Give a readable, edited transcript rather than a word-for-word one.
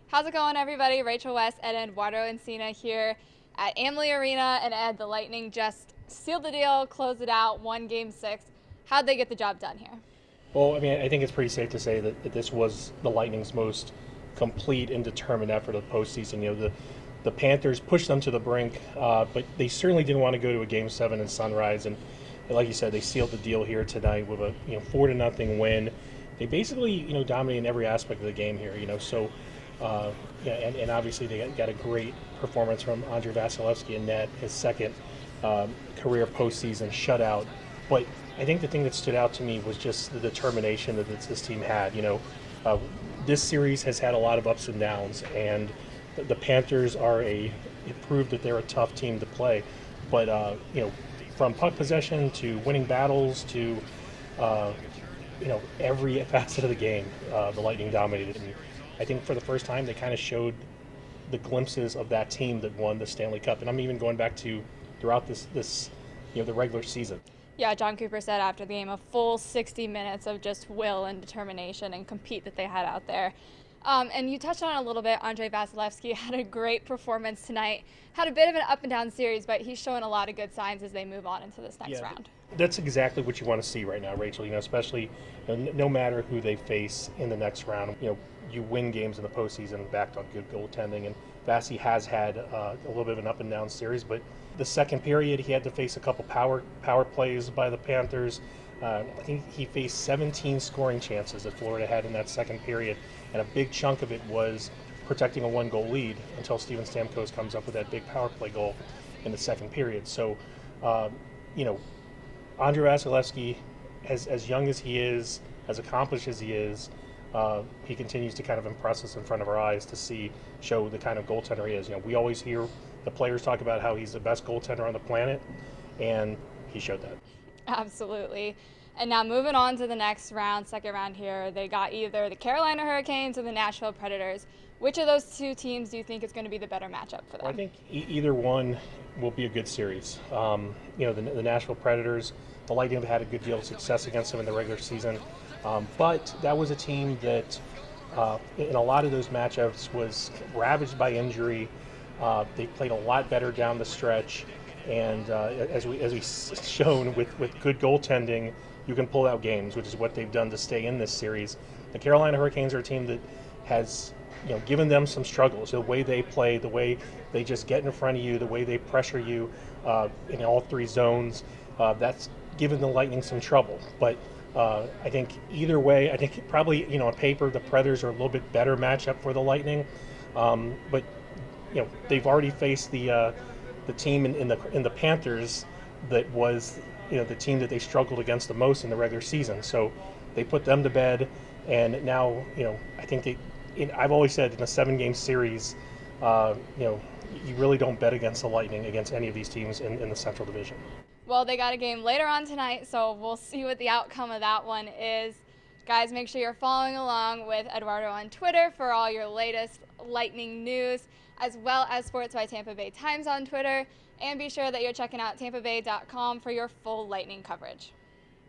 How's it going, everybody? Rachel West, Ed Eduardo Encina here at Amalie Arena. And Ed, the Lightning just sealed the deal, closed it out, won Game 6. How'd they get the job done here? Well, I mean, I think it's pretty safe to say that this was the Lightning's most complete and determined effort of the postseason. The Panthers pushed them to the brink, but they certainly didn't want to go to a Game 7 in Sunrise. And like you said, they sealed the deal here tonight with a 4-0 win. They basically dominated in every aspect of the game here. So. And obviously they got a great performance from Andrei Vasilevsky in net, his second career postseason shutout. But I think the thing that stood out to me was just the determination that this team had. This series has had a lot of ups and downs, and the Panthers it proved that they're a tough team to play. But from puck possession to winning battles to every facet of the game, the Lightning dominated. And I think for the first time they kind of showed the glimpses of that team that won the Stanley Cup. And I'm even going back to throughout this the regular season. Yeah, John Cooper said after the game, a full 60 minutes of just will and determination and compete that they had out there. And you touched on it a little bit. Andrei Vasilevsky had a great performance tonight. Had a bit of an up and down series, but he's showing a lot of good signs as they move on into this next round. That's exactly what you want to see right now, Rachel. Especially no matter who they face in the next round. You win games in the postseason backed on good goaltending, and Vasi has had a little bit of an up and down series. But the second period, he had to face a couple power plays by the Panthers. I think he faced 17 scoring chances that Florida had in that second period, and a big chunk of it was protecting a one-goal lead until Steven Stamkos comes up with that big power play goal in the second period. So, Andrei Vasilevsky, as young as he is, as accomplished as he is, he continues to kind of impress us in front of our eyes to show the kind of goaltender he is. We always hear the players talk about how he's the best goaltender on the planet, and he showed that. Absolutely. And now moving on to the next round, second round here, they got either the Carolina Hurricanes or the Nashville Predators. Which of those two teams do you think is going to be the better matchup for them? Well, I think either one will be a good series. The Nashville Predators, the Lightning have had a good deal of success against them in the regular season. But that was a team that, in a lot of those matchups, was ravaged by injury. They played a lot better down the stretch, and as we've shown with good goaltending, you can pull out games, which is what they've done to stay in this series. The Carolina Hurricanes are a team that has given them some struggles. The way they play, the way they just get in front of you, the way they pressure you in all three zones, that's given the Lightning some trouble. But I think either way, I think probably on paper the Predators are a little bit better matchup for the Lightning, but they've already faced the team in the Panthers that was the team that they struggled against the most in the regular season. So they put them to bed, and now I think I've always said in a 7-game series, you really don't bet against the Lightning against any of these teams in the Central Division. Well, they got a game later on tonight, so we'll see what the outcome of that one is. Guys, make sure you're following along with Eduardo on Twitter for all your latest Lightning news, as well as Sports by Tampa Bay Times on Twitter. And be sure that you're checking out tampabay.com for your full Lightning coverage.